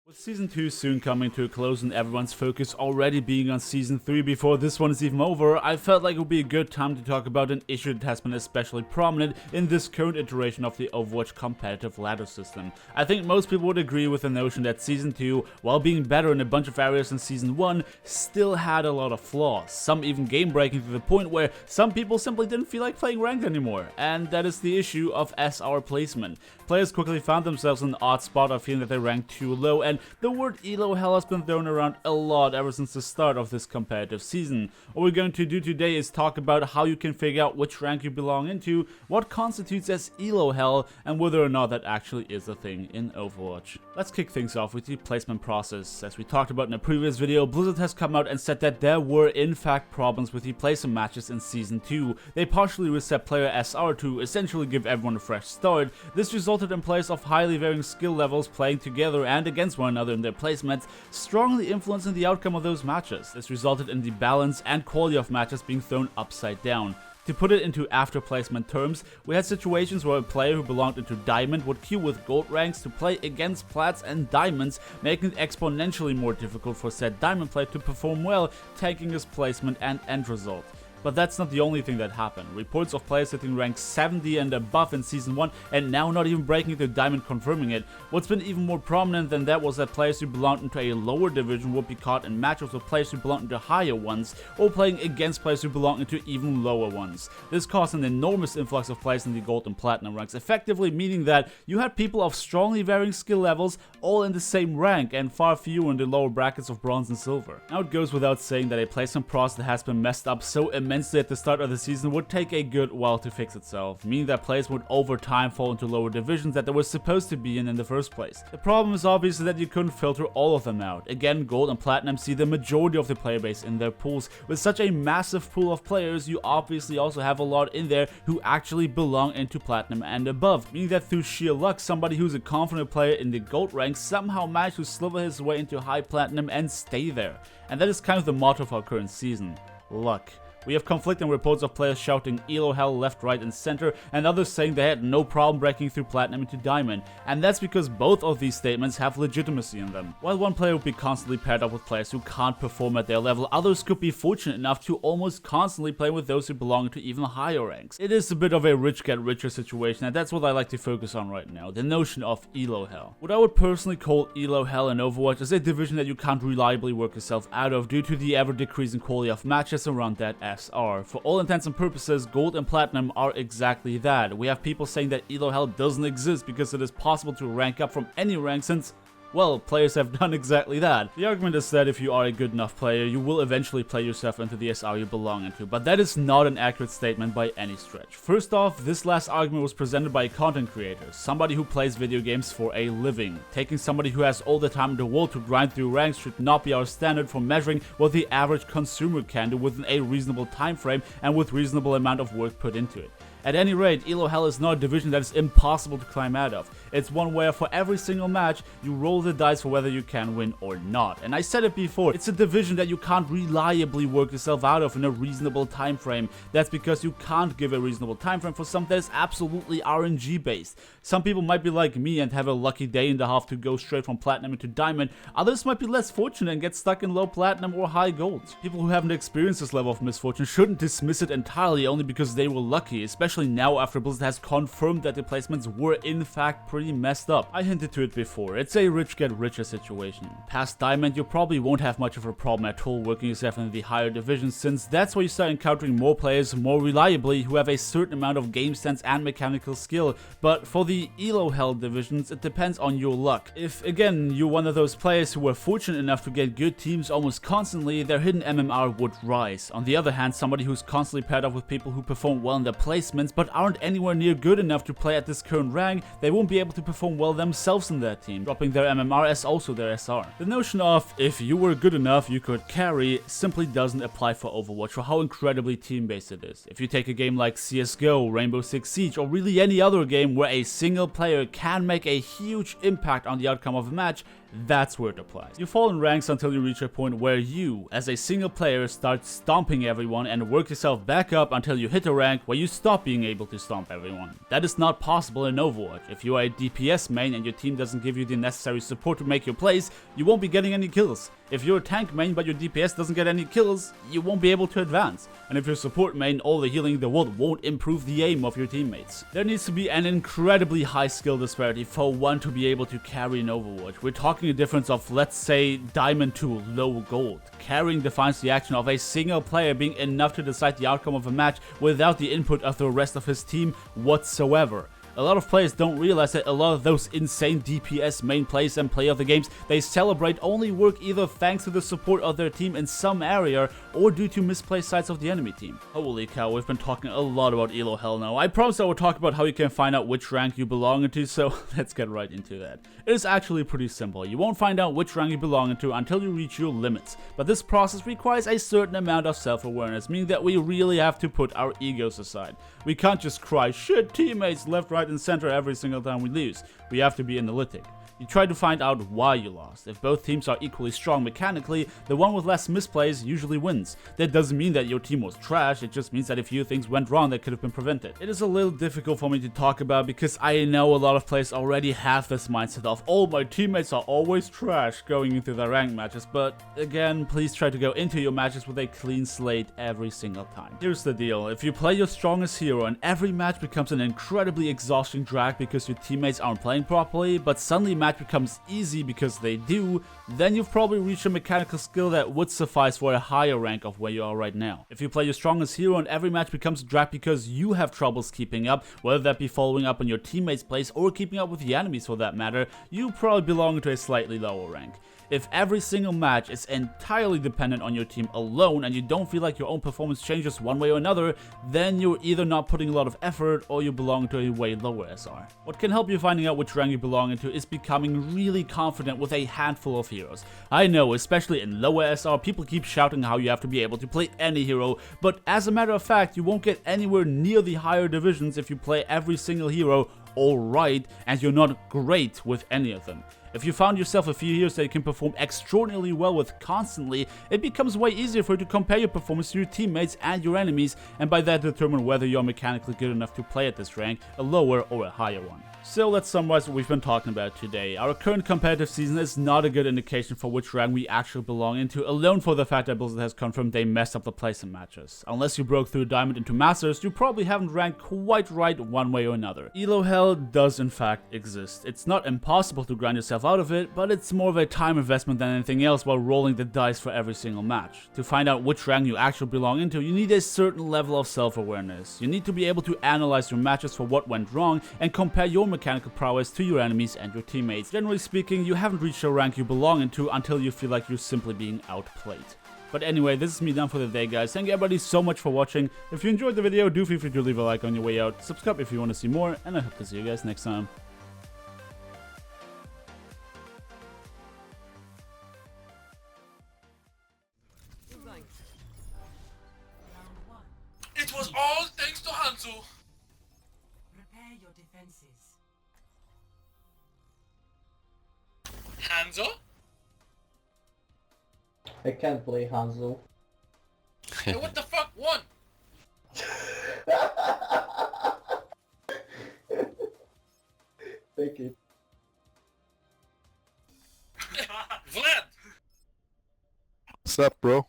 With Season 2 soon coming to a close and everyone's focus already being on Season 3 before this one is even over, I felt like it would be a good time to talk about an issue that has been especially prominent in this current iteration of the Overwatch competitive ladder system. I think most people would agree with the notion that Season 2, while being better in a bunch of areas than Season 1, still had a lot of flaws, some even game-breaking to the point where some people simply didn't feel like playing ranked anymore, and that is the issue of SR placement. Players quickly found themselves in an odd spot of feeling that they ranked too low, and the word elo hell has been thrown around a lot ever since the start of this competitive season. What we're going to do today is talk about how you can figure out which rank you belong into, what constitutes as elo hell, and whether or not that actually is a thing in Overwatch. Let's kick things off with the placement process. As we talked about in a previous video, Blizzard has come out and said that there were in fact problems with the placement matches in Season 2. They partially reset player SR to essentially give everyone a fresh start. This resulted in players of highly varying skill levels playing together and against one another in their placements, strongly influencing the outcome of those matches. This resulted in the balance and quality of matches being thrown upside down. To put it into after placement terms, we had situations where a player who belonged into Diamond would queue with gold ranks to play against Plats and Diamonds, making it exponentially more difficult for said Diamond player to perform well, tanking his placement and end result. But that's not the only thing that happened. Reports of players hitting rank 70 and above in Season 1 and now not even breaking through Diamond confirming it. What's been even more prominent than that was that players who belonged into a lower division would be caught in matchups with players who belonged into higher ones, or playing against players who belonged into even lower ones. This caused an enormous influx of players in the gold and platinum ranks, effectively meaning that you had people of strongly varying skill levels all in the same rank and far fewer in the lower brackets of bronze and silver. Now it goes without saying that a placement process that has been messed up so immensely at the start of the season would take a good while to fix itself, meaning that players would over time fall into lower divisions that they were supposed to be in the first place. The problem is obviously that you couldn't filter all of them out. Again, gold and platinum see the majority of the player base in their pools. With such a massive pool of players, you obviously also have a lot in there who actually belong into platinum and above, meaning that through sheer luck, somebody who's a confident player in the gold ranks somehow managed to sliver his way into high platinum and stay there. And that is kind of the motto of our current season: luck. We have conflicting reports of players shouting elo hell left, right and center, and others saying they had no problem breaking through platinum into diamond, and that's because both of these statements have legitimacy in them. While one player would be constantly paired up with players who can't perform at their level, others could be fortunate enough to almost constantly play with those who belong to even higher ranks. It is a bit of a rich get richer situation, and that's what I like to focus on right now, the notion of elo hell. What I would personally call elo hell in Overwatch is a division that you can't reliably work yourself out of due to the ever decreasing quality of matches around that SR. For all intents and purposes, gold and platinum are exactly that. We have people saying that elo hell doesn't exist because it is possible to rank up from any rank since, well, players have done exactly that. The argument is that if you are a good enough player, you will eventually play yourself into the SR you belong into, but that is not an accurate statement by any stretch. First off, this last argument was presented by a content creator, somebody who plays video games for a living. Taking somebody who has all the time in the world to grind through ranks should not be our standard for measuring what the average consumer can do within a reasonable time frame and with reasonable amount of work put into it. At any rate, elo hell is not a division that is impossible to climb out of. It's one where for every single match, you roll the dice for whether you can win or not. And I said it before, it's a division that you can't reliably work yourself out of in a reasonable time frame. That's because you can't give a reasonable time frame for something that is absolutely RNG based. Some people might be like me and have a lucky day and a half to go straight from platinum into diamond. Others might be less fortunate and get stuck in low platinum or high gold. People who haven't experienced this level of misfortune shouldn't dismiss it entirely only because they were lucky, especially now after Blizzard has confirmed that the placements were in fact pretty messed up. I hinted to it before, it's a rich get richer situation. Past Diamond, you probably won't have much of a problem at all working yourself into the higher divisions, since that's where you start encountering more players more reliably who have a certain amount of game sense and mechanical skill. But for the elo hell divisions, it depends on your luck. If, again, you're one of those players who were fortunate enough to get good teams almost constantly, their hidden MMR would rise. On the other hand, somebody who's constantly paired up with people who perform well in their placements but aren't anywhere near good enough to play at this current rank, they won't be able to perform well themselves in their team, dropping their MMR as also their SR. The notion of if you were good enough you could carry simply doesn't apply for Overwatch for how incredibly team-based it is. If you take a game like CSGO, Rainbow Six Siege, or really any other game where a single player can make a huge impact on the outcome of a match, that's where it applies. You fall in ranks until you reach a point where you, as a single player, start stomping everyone and work yourself back up until you hit a rank where you stop being able to stomp everyone. That is not possible in Overwatch. If you are a DPS main and your team doesn't give you the necessary support to make your plays, you won't be getting any kills. If you're a tank main but your DPS doesn't get any kills, you won't be able to advance. And if you're a support main, all the healing in the world won't improve the aim of your teammates. There needs to be an incredibly high skill disparity for one to be able to carry in Overwatch. We're talking a difference of, let's say, diamond to low gold. Carrying defines the action of a single player being enough to decide the outcome of a match without the input of the rest of his team whatsoever. A lot of players don't realize that a lot of those insane DPS main plays and play of the games they celebrate only work either thanks to the support of their team in some area or due to misplaced sides of the enemy team. Holy cow, we've been talking a lot about Elo Hell now. I promised I would talk about how you can find out which rank you belong into, so let's get right into that. It is actually pretty simple. You won't find out which rank you belong into until you reach your limits, but this process requires a certain amount of self-awareness, meaning that we really have to put our egos aside. We can't just cry, shit teammates, left, right, and center every single time we lose. We have to be analytic. You try to find out why you lost. If both teams are equally strong mechanically, the one with less misplays usually wins. That doesn't mean that your team was trash, it just means that a few things went wrong that could have been prevented. It is a little difficult for me to talk about because I know a lot of players already have this mindset of, oh, my teammates are always trash going into their ranked matches, but again, please try to go into your matches with a clean slate every single time. Here's the deal, if you play your strongest hero and every match becomes an incredibly exhausting drag because your teammates aren't playing properly, but suddenly match becomes easy because they do, then you've probably reached a mechanical skill that would suffice for a higher rank of where you are right now. If you play your strongest hero and every match becomes a drag because you have troubles keeping up, whether that be following up on your teammates' plays or keeping up with the enemies for that matter, you probably belong to a slightly lower rank. If every single match is entirely dependent on your team alone and you don't feel like your own performance changes one way or another, then you're either not putting a lot of effort or you belong to a way lower SR. What can help you finding out which rank you belong into is becoming really confident with a handful of heroes. I know, especially in lower SR, people keep shouting how you have to be able to play any hero, but as a matter of fact, you won't get anywhere near the higher divisions if you play every single hero alright and you're not great with any of them. If you found yourself a few heroes that you can perform extraordinarily well with constantly, it becomes way easier for you to compare your performance to your teammates and your enemies, and by that determine whether you're mechanically good enough to play at this rank, a lower or a higher one. So let's summarize what we've been talking about today. Our current competitive season is not a good indication for which rank we actually belong into, alone for the fact that Blizzard has confirmed they messed up the placement matches. Unless you broke through Diamond into Masters, you probably haven't ranked quite right one way or another. Elo Hell does in fact exist. It's not impossible to grind yourself out of it, but it's more of a time investment than anything else while rolling the dice for every single match. To find out which rank you actually belong into, you need a certain level of self-awareness. You need to be able to analyze your matches for what went wrong and compare your mechanical prowess to your enemies and your teammates. Generally speaking, you haven't reached a rank you belong into until you feel like you're simply being outplayed. But anyway, this is me done for the day, guys. Thank you everybody so much for watching. If you enjoyed the video, do feel free to leave a like on your way out, subscribe if you want to see more, and I hope to see you guys next time. It was all thanks to Hanzo. Prepare your defenses. Hanzo? I can't play Hanzo. Hey, what the fuck? What? Take it. Vlad! What's up, bro?